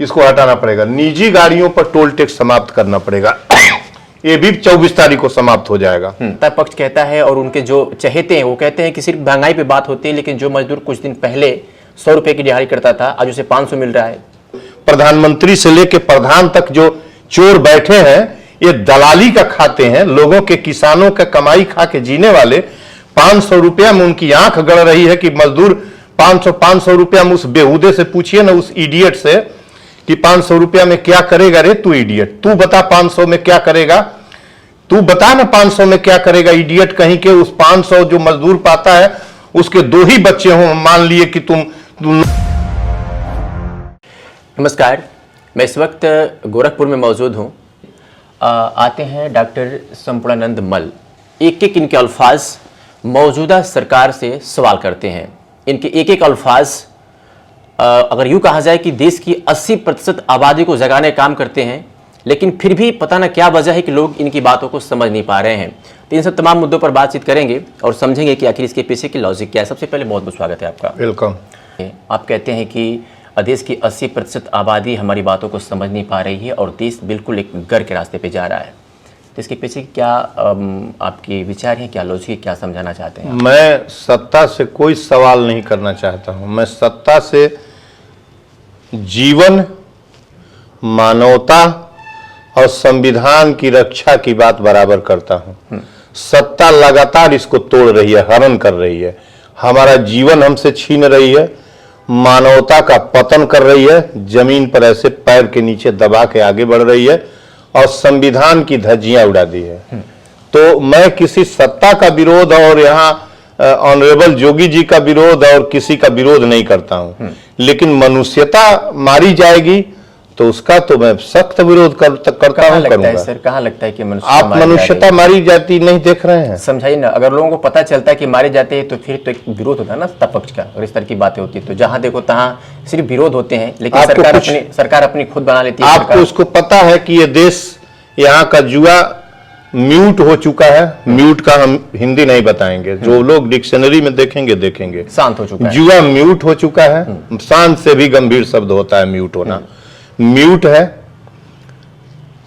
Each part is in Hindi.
इसको हटाना पड़ेगा। निजी गाड़ियों पर टोल टैक्स समाप्त करना पड़ेगा, ये भी 24 तारीख को समाप्त हो जाएगा। पक्ष कहता है और उनके जो चहेते हैं वो कहते हैं कि सिर्फ महंगाई पे बात होती है, लेकिन जो मजदूर कुछ दिन पहले 100 रुपए की दिहाड़ी करता था आज उसे 500 मिल रहा है। प्रधानमंत्री से लेकर प्रधान तक जो चोर बैठे हैं ये दलाली का खाते हैं, लोगों के किसानों का कमाई खा के जीने वाले। 500 रुपया में उनकी आंख गड़ रही है कि मजदूर 500 रुपया में, उस बेहुदे से पूछिए ना, उस इडियट से कि 500 रुपया में क्या करेगा रे तू इडियट, तू बता 500 में क्या करेगा, तू बता ना 500 में क्या करेगा इडियट कहीं के। उस 500 जो मजदूर पाता है उसके 2 ही बच्चे हों, मान लिए कि तुम नमस्कार, मैं इस वक्त गोरखपुर में मौजूद हूँ। आते हैं डॉक्टर संपूर्णानंद मल। एक एक इनके अल्फाज मौजूदा सरकार से सवाल करते हैं। इनके एक एक अल्फाज अगर यूँ कहा जाए कि देश की 80% आबादी को जगाने का काम करते हैं, लेकिन फिर भी पता ना क्या वजह है कि लोग इनकी बातों को समझ नहीं पा रहे हैं। तो इन सब तमाम मुद्दों पर बातचीत करेंगे और समझेंगे कि आखिर इसके पीछे की लॉजिक क्या है। सबसे पहले बहुत बहुत स्वागत है आपका। वेलकम। आप कहते हैं कि देश की 80% आबादी हमारी बातों को समझ नहीं पा रही है और देश बिल्कुल एक गर के रास्ते पे जा रहा है। तो इसके पीछे क्या आपके विचार हैं, क्या लॉजिक है, क्या समझाना चाहते हैं? मैं सत्ता से कोई सवाल नहीं करना चाहता हूं। मैं सत्ता से जीवन, मानवता और संविधान की रक्षा की बात बराबर करता हूं। सत्ता लगातार इसको तोड़ रही है, हनन कर रही है, हमारा जीवन हमसे छीन रही है, मानवता का पतन कर रही है, जमीन पर ऐसे पैर के नीचे दबा के आगे बढ़ रही है और संविधान की धज्जियां उड़ा दी है। तो मैं किसी सत्ता का विरोध और यहाँ ऑनरेबल जोगी जी का विरोध और किसी का विरोध नहीं करता हूं, लेकिन मनुष्यता मारी जाएगी तो उसका तो मैं सख्त विरोध करता हूं, करूंगा। सर कहाँ लगता है कि आप मनुष्यता मारी जाती नहीं देख रहे हैं? समझाइए ना। अगर लोगों को पता चलता है कि मारे जाते हैं तो फिर तो एक विरोध होता है ना सत्ता पक्ष का, और इस तरह की बातें होती है तो जहां देखो तहां सिर्फ विरोध होते हैं, लेकिन सरकार अपनी खुद बना लेती है। आपको उसको पता है कि ये देश, यहाँ का जुआ म्यूट हो चुका है। म्यूट का हम हिंदी नहीं बताएंगे, जो लोग डिक्शनरी में देखेंगे शांत हो चुका है। जुआ म्यूट हो चुका है। शांत से भी गंभीर शब्द होता है म्यूट होना। म्यूट है,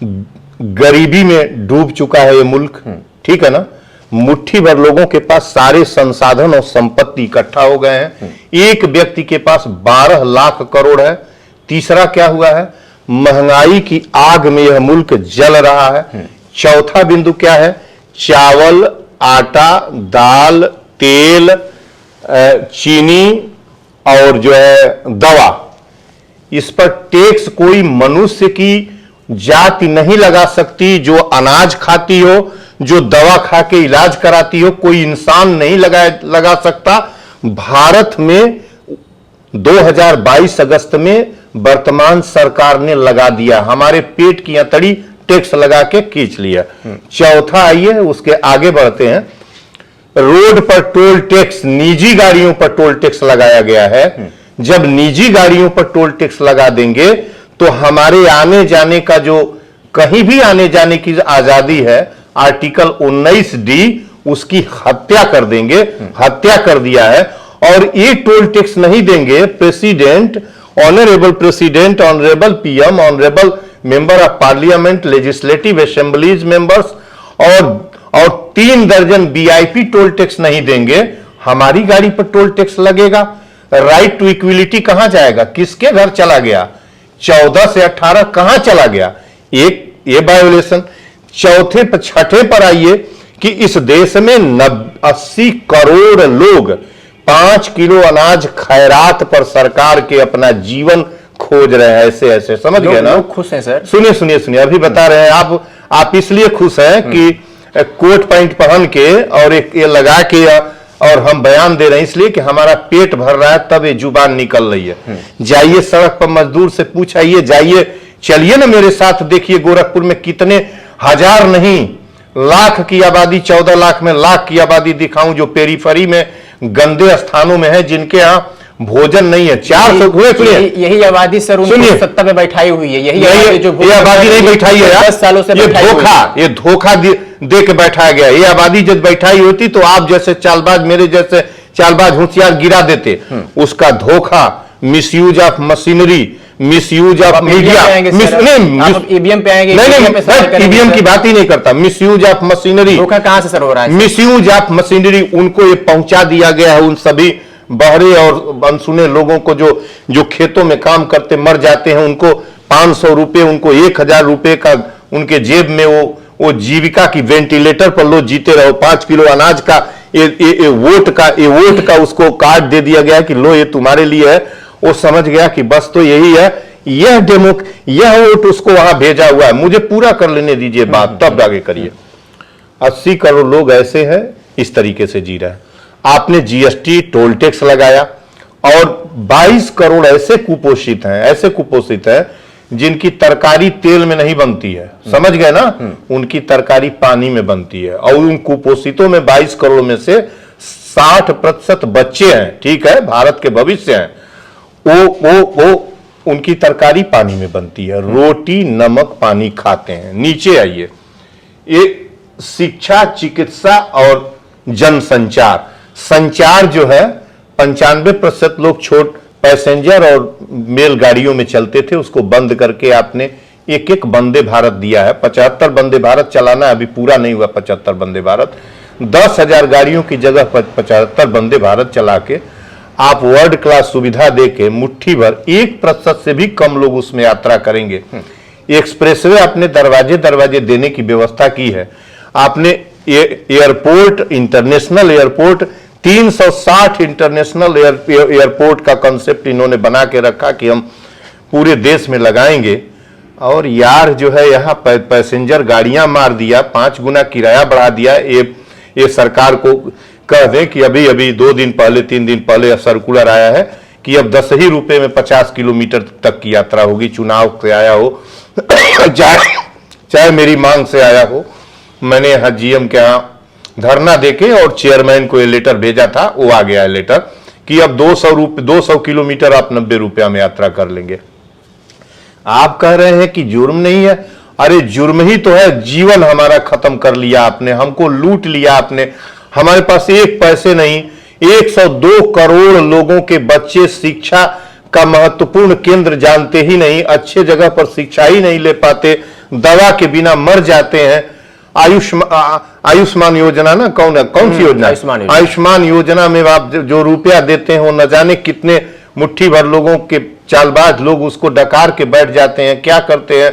गरीबी में डूब चुका है ये मुल्क, ठीक है ना। मुट्ठी भर लोगों के पास सारे संसाधन और संपत्ति इकट्ठा हो गए हैं। एक व्यक्ति के पास 12 लाख करोड़ है। तीसरा क्या हुआ है, महंगाई की आग में यह मुल्क जल रहा है। चौथा बिंदु क्या है, चावल, आटा, दाल, तेल, चीनी और जो है दवा, इस पर टैक्स कोई मनुष्य की जाति नहीं लगा सकती। जो अनाज खाती हो, जो दवा खा के इलाज कराती हो, कोई इंसान नहीं लगा सकता। भारत में 2022 अगस्त में वर्तमान सरकार ने लगा दिया, हमारे पेट की अतड़ी टैक्स लगा के खींच लिया। चौथा, आइए उसके आगे बढ़ते हैं। रोड पर टोल टैक्स, निजी गाड़ियों पर टोल टैक्स लगाया गया है। जब निजी गाड़ियों पर टोल टैक्स लगा देंगे तो हमारे आने जाने का, जो कहीं भी आने जाने की आजादी है, आर्टिकल 19D, उसकी हत्या कर देंगे। हत्या कर दिया है। और ये टोल टैक्स नहीं देंगे। President, honourable president, honourable PM, honourable member of parliament, legislative assemblies members और 3 दर्जन वीआईपी टोल टैक्स नहीं देंगे। हमारी गाड़ी पर टोल टैक्स लगेगा। राइट टू इक्विलिटी कहां जाएगा, किसके घर चला गया? 14 से 18 कहां चला गया? ये वायोलेशन। चौथे पर, छठे पर आइए कि इस देश में 80 करोड़ लोग 5 किलो अनाज खैरात पर सरकार के अपना जीवन खोज रहे हैं। ऐसे समझ गए ना? खुश हैं सर। सुनिए अभी बता रहे हैं। आप इसलिए खुश हैं कि कोट पैंट पहन के और एक ये लगा के और हम बयान दे रहे हैं, इसलिए कि हमारा पेट भर रहा है तब ये जुबान निकल रही है। जाइए सड़क पर मजदूर से पूछाइए, जाइए, चलिए ना मेरे साथ, देखिए गोरखपुर में कितने हजार नहीं लाख की आबादी, 14 लाख में लाख की आबादी दिखाऊं जो पेरीफरी में गंदे स्थानों में है, जिनके यहाँ भोजन नहीं है। 400 यही आबादी सर उनको सत्ता पे बैठाई हुई है। यही आबादी नहीं बैठाई है यार, 10 सालों से ये धोखा दे के बैठाया गया। ये आबादी जब बैठाई होती तो आप जैसे चालबाज, मेरे जैसे चालबाज होशियार गिरा देते। उसका धोखा, misuse of machinery, misuse of media, EVM पे आएंगे, ईवीएम की बात ही नहीं करता, मिसयूज ऑफ मशीनरी। धोखा कहां से सर हो रहा है? मिसयूज ऑफ मशीनरी उनको ये पहुंचा दिया गया है, उन सभी बहरे और अनसुने लोगों को जो खेतों में काम करते मर जाते हैं, उनको 500 रुपए, उनको 1000 रुपए का उनके जेब में वो जीविका की वेंटिलेटर पर लो जीते रहो। 5 किलो अनाज का ये वोट का उसको कार्ड दे दिया गया कि लो ये तुम्हारे लिए है। वो समझ गया कि बस तो यही है, यह वोट उसको वहां भेजा हुआ है, मुझे पूरा कर लेने दीजिए बात, तब आगे करिए। 80 करोड़ लोग ऐसे हैं इस तरीके से जी रहे हैं। आपने जीएसटी टोल टैक्स लगाया और 22 करोड़ ऐसे कुपोषित हैं जिनकी तरकारी तेल में नहीं बनती है, समझ गए ना, उनकी तरकारी पानी में बनती है। और उन कुपोषितों में 22 करोड़ में से 60% बच्चे हैं, ठीक है, भारत के भविष्य हैं। वो उनकी तरकारी पानी में बनती है, रोटी नमक पानी खाते हैं। नीचे आइए, ये शिक्षा, चिकित्सा और जनसंचार, संचार जो है 95% लोग पैसेंजर और मेल गाड़ियों में चलते थे, उसको बंद करके आपने एक वंदे भारत दिया है। 75 वंदे भारत चलाना अभी पूरा नहीं हुआ। 75 वंदे भारत, 10,000 गाड़ियों की जगह 75 वंदे भारत चला के आप वर्ल्ड क्लास सुविधा देके मुट्ठी भर 1% से भी कम लोग उसमें यात्रा करेंगे। एक्सप्रेसवे अपने दरवाजे देने की व्यवस्था की है आपने। Airport, international airport, 360 international airport का कंसेप्ट इन्होंने बना के रखा कि हम पूरे देश में लगाएंगे। और यार जो है यहाँ पैसेंजर गाड़ियां मार दिया, 5 गुना किराया बढ़ा दिया। ये सरकार को कह दें कि अभी 2 दिन पहले 3 दिन पहले सर्कुलर आया है कि अब 10 ही रुपए में 50 किलोमीटर तक की यात्रा होगी। चुनाव से आया हो चाहे मेरी मांग से आया हो, मैंने यहाँ जीएम के यहाँ धरना देके और चेयरमैन को ये लेटर भेजा था, वो आ गया है लेटर कि अब 200 किलोमीटर आप 90 रुपया में यात्रा कर लेंगे। आप कह रहे हैं कि जुर्म नहीं है। अरे जुर्म ही तो है, जीवन हमारा खत्म कर लिया आपने, हमको लूट लिया आपने। हमारे पास एक पैसे नहीं, 102 करोड़ लोगों के बच्चे शिक्षा का महत्वपूर्ण केंद्र जानते ही नहीं, अच्छे जगह पर शिक्षा ही नहीं ले पाते, दवा के बिना मर जाते हैं। आयुष्मान योजना ना, कौन सी योजना? आयुष्मान योजना में आप जो रुपया देते हैं वो न जाने कितने मुट्ठी भर लोगों के चालबाज लोग उसको डकार के बैठ जाते हैं। क्या करते हैं?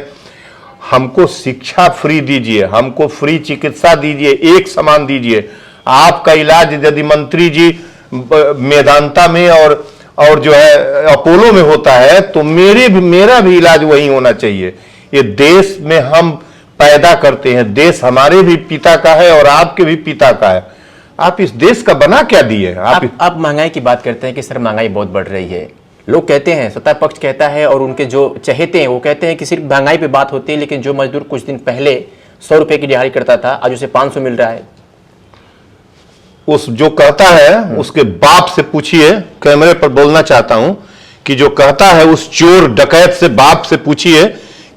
हमको शिक्षा फ्री दीजिए, हमको फ्री चिकित्सा दीजिए, एक समान दीजिए। आपका इलाज यदि मंत्री जी मेदांता में और जो है अपोलो में होता है तो मेरा भी इलाज वही होना चाहिए। ये देश में हम पैदा करते हैं, देश हमारे भी पिता का है और आपके भी पिता का है। आप इस देश का बना क्या दिए? आप महंगाई की बात करते हैं कि सर महंगाई बहुत बढ़ रही है। लोग कहते हैं, सत्ता पक्ष कहता है और उनके जो चहेते हैं वो कहते हैं कि सिर्फ महंगाई पे बात होती है, लेकिन जो मजदूर कुछ दिन पहले 100 रुपए की दिहाड़ी करता था आज उसे 500 मिल रहा है। उस जो कहता है उसके बाप से पूछिए, कैमरे पर बोलना चाहता हूं कि जो कहता है उस चोर डकैत से बाप से पूछिए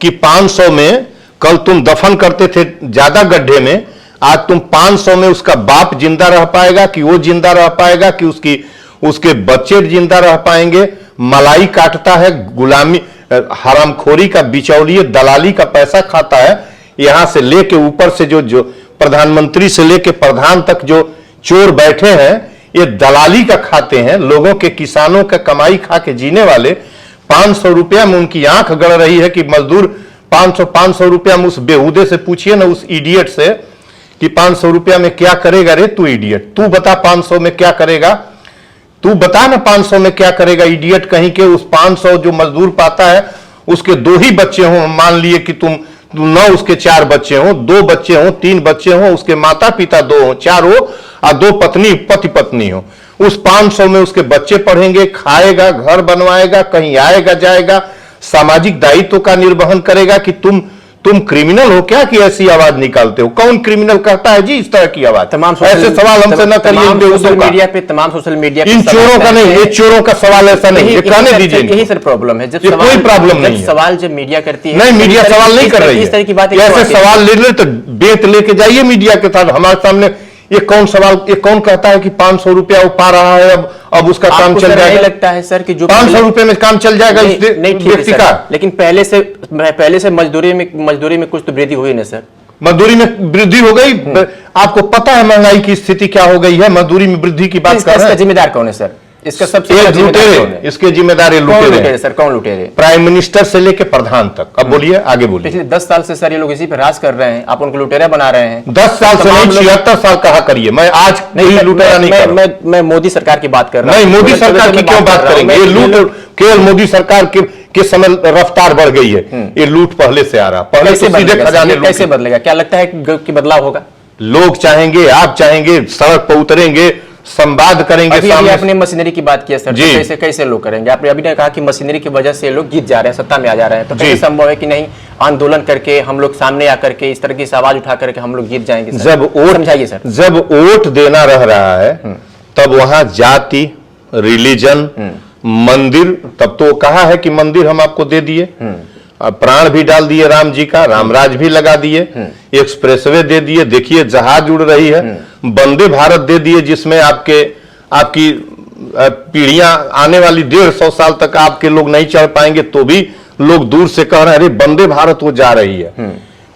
कि 500 में कल तुम दफन करते थे ज्यादा गड्ढे में, आज तुम 500 में उसका बाप जिंदा रह पाएगा कि वो जिंदा रह पाएगा कि उसके बच्चे जिंदा रह पाएंगे? मलाई काटता है, गुलामी हरामखोरी का बिचौलिए दलाली का पैसा खाता है। यहां से लेके ऊपर से जो प्रधानमंत्री से लेके प्रधान तक जो चोर बैठे हैं ये दलाली का खाते हैं। लोगों के, किसानों का कमाई खा के जीने वाले 500 रुपया में उनकी आंख गड़ रही है कि मजदूर 500 रुपया में उस बेहुदे से पूछिए ना, उस इडियट से कि 500 रुपया में क्या करेगा रे तू इडियट, तू बता 500 में क्या करेगा, तू बता ना 500 में क्या करेगा इडियट कहीं के। उस 500 जो मजदूर पाता है उसके 2 ही बच्चे हों, मान लिए कि तुम न उसके 4 बच्चे हों, 2 बच्चे हों, 3 बच्चे हों, उसके माता पिता 2 हों, 4 हो और 2 पति पत्नी हो। उस 500 में उसके बच्चे पढ़ेंगे, खाएगा, घर बनवाएगा, कहीं आएगा जाएगा, सामाजिक दायित्व का निर्वहन करेगा। कि तुम क्रिमिनल हो क्या कि ऐसी आवाज निकालते हो? कौन क्रिमिनल करता है जी इस तरह की आवाज? ऐसे सवाल हमसे न करिए। तमाम सोशल मीडिया इन चोरों का नहीं, ये चोरों का सवाल ऐसा नहीं है, कहने दीजिए। यही सर प्रॉब्लम है, जब कोई प्रॉब्लम नहीं है। सवाल जब मीडिया करती है, नहीं मीडिया सवाल नहीं कर रही है। इस तरह की बात ऐसे सवाल ले तो बेत लेके जाइए मीडिया के साथ। हमारे सामने ये कौन सवाल, ये कौन कहता है कि 500 रुपया वो पा रहा है, अब उसका काम आपको चल सर नहीं जाएगा? लगता है सर कि जो 500 रुपए में काम चल जाएगा इस नहीं ठीक है व्यक्ति सर, का? लेकिन पहले से मजदूरी में कुछ तो वृद्धि हुई ना सर। मजदूरी में वृद्धि हो गई। आपको पता है महंगाई की स्थिति क्या हो गई है, मजदूरी में वृद्धि की बात कर रहे इसका हैं। जिम्मेदार कौन है सर? इसका सबसे ये बड़ा जिम्मेदार कौन लुटेरे, है? इसके जिम्मेदार ये कौन लुटेरे लुटेरे हैं। सर? कौन लुटेरे? प्राइम मिनिस्टर से लेके प्रधान तक। अब बोलिए, आगे बोलिए। पिछले 10 साल से सर ये लोग इसी पे राज कर रहे हैं, आप उनको लुटेरा बना रहे हैं। 10 साल से तमाम नहीं, लोग- 76 साल कहा करिए। मैं आज नहीं लुटेरा नहीं कर रहा। मैं मोदी सरकार की बात कर रहा नहीं, हूं। मोदी सरकार की क्यों बात करेंगे? ये लूट केवल मोदी सरकार के समय रफ्तार बढ़ गई है। ये लूट पहले से आ रहा, पहले से सीधे खजाने लूट। कैसे बदलेगा? क्या लगता है कि बदलाव होगा? लोग चाहेंगे, आप चाहेंगे, सड़क पर उतरेंगे, संवाद करेंगे। अभी सामने आपने मशीनरी की बात की सर, तो कैसे कैसे लोग करेंगे? आपने अभी ने कहा कि मशीनरी की वजह से लोग जीत जा रहे हैं, सत्ता में आ जा रहे हैं, तो कैसे संभव है कि नहीं आंदोलन करके हम लोग सामने आकर के इस तरह की आवाज उठा करके हम लोग जीत जाएंगे सर? जब वोट, समझाइए सर। जब वोट देना रह रहा है तब वहां जाति, रिलीजन, मंदिर, तब तो कहा है कि मंदिर हम आपको दे दिए, प्राण भी डाल दिए राम जी का, रामराज भी लगा दिए, एक्सप्रेसवे दे दिए, देखिए जहाज उड़ रही है, वंदे भारत दे दिए जिसमें आपकी पीढ़ियां आने वाली 150 साल तक आपके लोग नहीं चढ़ पाएंगे, तो भी लोग दूर से कह रहे हैं अरे वंदे भारत वो जा रही है।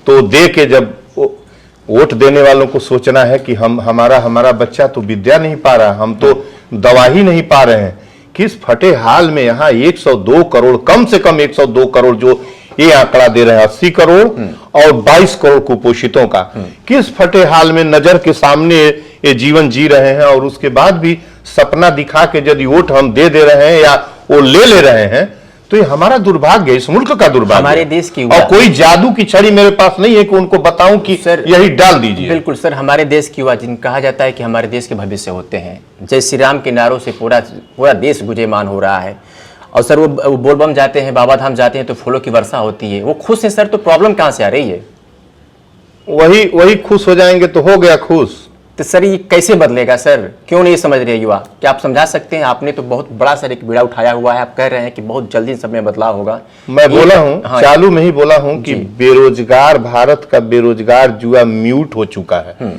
तो दे के जब वोट देने वालों को सोचना है कि हमारा बच्चा तो विद्या नहीं पा रहा, हम तो दवा ही नहीं पा रहे हैं, किस फटे हाल में यहाँ 102 करोड़, कम से कम 102 करोड़ जो ये आंकड़ा दे रहे हैं, 80 करोड़ और 22 करोड़ कुपोषितों का, किस फटे हाल में नजर के सामने ये जीवन जी रहे हैं, और उसके बाद भी सपना दिखा के यदि वोट हम दे रहे हैं या वो ले रहे हैं, तो ये हमारा दुर्भाग्य है, इस मुल्क का दुर्भाग्य, हमारे देश की। और कोई जादू की छड़ी मेरे पास नहीं है कि उनको बताऊं कि सर यही डाल दीजिए। बिल्कुल सर, हमारे देश की युवा, जिन कहा जाता है कि हमारे देश के भविष्य होते हैं, जय श्री राम के नारों से पूरा देश गुंजयमान हो रहा है, और सर वो बोलबम जाते हैं, बाबा धाम जाते हैं तो फूलों की वर्षा होती है, वो खुश है सर, तो प्रॉब्लम कहां से आ रही है? वही खुश हो जाएंगे तो हो गया खुश। तो सर ये कैसे बदलेगा सर? क्यों नहीं समझ रहे युवा? क्या आप समझा सकते हैं? आपने तो बहुत बड़ा सर एक बीड़ा उठाया हुआ है, आप कह रहे हैं कि बहुत जल्दी समय बदलाव होगा। मैं बोला हूं, हाँ, चालू में ही बोला हूं कि बेरोजगार, भारत का बेरोजगार जुआ म्यूट हो चुका है।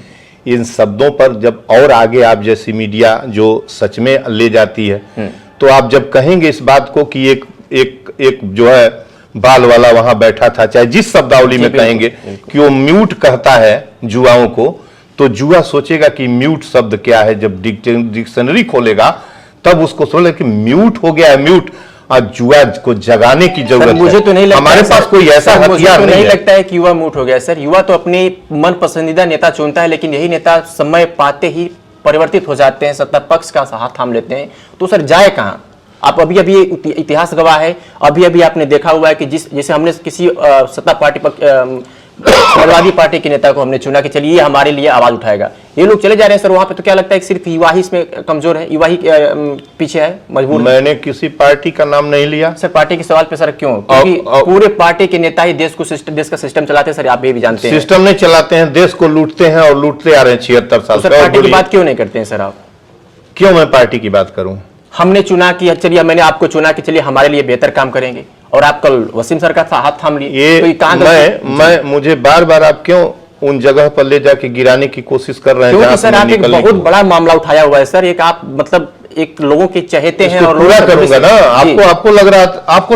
इन शब्दों पर जब और आगे आप जैसी मीडिया जो सच में ले जाती है, तो आप जब कहेंगे इस बात को कि एक जो है बाल वाला वहां बैठा था, चाहे जिस शब्दावली में कहेंगे कि वो म्यूट कहता है जुआओं को, तो जुआ सोचेगा कि म्यूट शब्द क्या है। जब डिक्शनरी खोलेगा तब उसको सोचेगा कि म्यूट हो गया है, म्यूट। और जुआ को जगाने की जरूरत मुझे तो नहीं लगता, हमारे पास कोई ऐसा हथियार नहीं लगता है कि युवा म्यूट हो गया सर। युवा तो अपने मन पसंदीदा नेता चुनता है, लेकिन यही नेता समय पाते ही परिवर्तित हो जाते हैं, सत्ता पक्ष का हाथ थाम लेते हैं, तो सर जाए कहां? आप अभी इतिहास गवाह है, अभी आपने देखा हुआ है कि जैसे हमने किसी सत्ता पार्टी समाजवादी पार्टी के नेता को हमने चुना कि चलिए हमारे लिए आवाज उठाएगा, ये लोग चले जा रहे हैं सर वहां पे, तो क्या लगता है कि सिर्फ युवा ही इसमें कमजोर है, युवा ही पीछे है, मजबूर है? मैंने किसी पार्टी का नाम नहीं लिया सर। पार्टी के सवाल पे सर क्यों? क्योंकि पूरे पार्टी के नेता ही देश का सिस्टम चलाते हैं सर, आप ये भी जानते हैं। सिस्टम नहीं चलाते हैं, देश को लूटते हैं और लूटते आ रहे हैं 76 साल से। सर पार्टी की बात क्यों नहीं करते हैं सर आप? क्यों मैं पार्टी की बात करूं? हमने चुना कि चलिए, मैंने आपको चुना कि चलिए हमारे लिए बेहतर काम करेंगे, और आप कल वसीम सर का हाथ थाम लिए, तो ये मुझे बार बार आप क्यों उन जगह पर ले जाके गिराने की कोशिश कर रहे हैं? क्योंकि सर आप एक बहुत बड़ा मामला उठाया हुआ है सर, एक आप मतलब एक लोगों के चहेते हैं, और पूरा करूंगा ना। आपको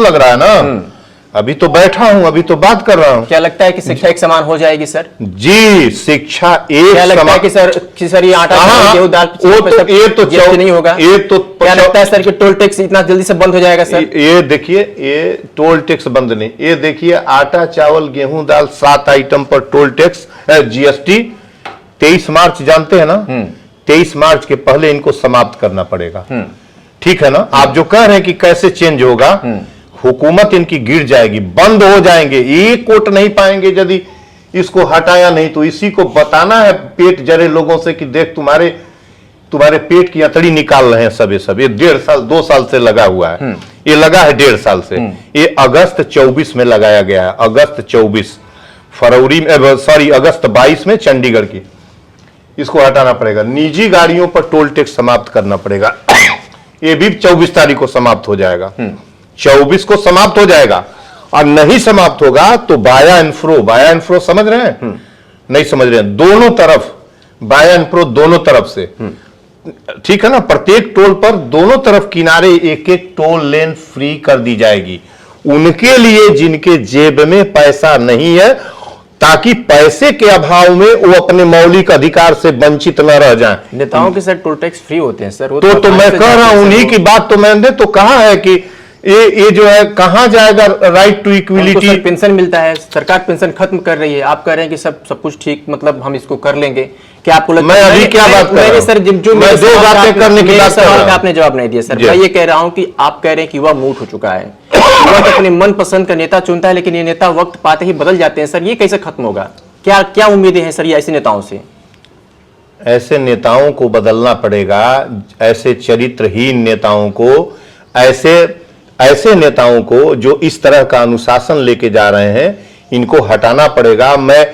लग रहा है ना, अभी तो बैठा हूं, अभी तो बात कर रहा हूं। क्या लगता है कि शिक्षा एक समान हो जाएगी सर? जी, शिक्षा एक क्या लगता है कि सर ये आटा गेहूं दाल ये तो नहीं होगा? ये तो क्या लगता है सर कि टोल टैक्स इतना जल्दी से बंद हो जाएगा सर? ये देखिए, ये टोल टैक्स बंद नहीं, ये देखिए आटा चावल गेहूं दाल 7 आइटम पर टोल टैक्स, जीएसटी 23 मार्च जानते हैं ना, 23 मार्च के पहले इनको समाप्त करना पड़ेगा। ठीक है ना? आप जो कह रहे हैं कि कैसे चेंज होगा, हुकूमत इनकी गिर जाएगी, बंद हो जाएंगे, एक वोट नहीं पाएंगे यदि इसको हटाया नहीं तो। इसी को बताना है पेट जरे लोगों से कि देख तुम्हारे पेट की अतड़ी निकाल रहे हैं सब। ये 1.5 साल 2 साल से लगा हुआ है, ये लगा है 1.5 साल से। ये अगस्त 24 में लगाया गया है, अगस्त 24, अगस्त 22 में चंडीगढ़ की। इसको हटाना पड़ेगा। निजी गाड़ियों पर टोल टैक्स समाप्त करना पड़ेगा, ये भी 24 तारीख को समाप्त हो जाएगा, 24 को समाप्त हो जाएगा। और नहीं समाप्त होगा तो बाया इन्फ्रो समझ रहे हैं? नहीं समझ रहे हैं? दोनों तरफ बाय एंड प्रो दोनों तरफ से, ठीक है ना। प्रत्येक टोल पर दोनों तरफ किनारे एक एक टोल लेन फ्री कर दी जाएगी उनके लिए जिनके जेब में पैसा नहीं है, ताकि पैसे के अभाव में वो अपने मौलिक अधिकार से वंचित न रह जाएं। नेताओं के सर टोल टैक्स फ्री होते हैं सर, वो तो मैं कह रहा हूं उन्हीं की बात तो मैंने तो कहा है कि ये जो है कहां जाएगा राइट टू इक्विलिटी। पेंशन मिलता है, सरकार पेंशन खत्म कर रही है, आप कह रहे हैं कि सब कुछ ठीक, मतलब हम इसको कर लेंगे, क्या आपको लगता है? मैं अभी क्या बात कर रहा हूं सर, जो मैं दो बातें करने की बात कर रहा हूं। आपने जवाब नहीं दिया सर। मैं ये कह रहा हूं कि आप कह रहे हैं कि युवा मूर्ख हो चुका है, युवा तो अपने मन पसंद का नेता चुनता है, लेकिन ये नेता वक्त पाते ही बदल जाते हैं सर, ये कैसे खत्म होगा? क्या क्या उम्मीदें हैं सर ये ऐसे नेताओं से? ऐसे नेताओं को बदलना पड़ेगा, ऐसे चरित्रहीन नेताओं को, ऐसे नेताओं को जो इस तरह का अनुशासन लेके जा रहे हैं, इनको हटाना पड़ेगा। मैं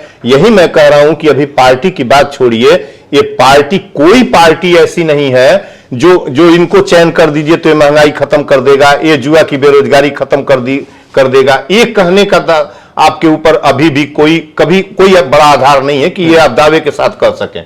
कह रहा हूं कि अभी पार्टी की बात छोड़िए, ये पार्टी, कोई पार्टी ऐसी नहीं है जो इनको चयन कर दीजिए तो ये महंगाई खत्म कर देगा, ये जुआ की बेरोजगारी खत्म कर देगा। ये कहने का आपके ऊपर अभी भी कोई बड़ा आधार नहीं है कि ये आप दावे के साथ कर सकें।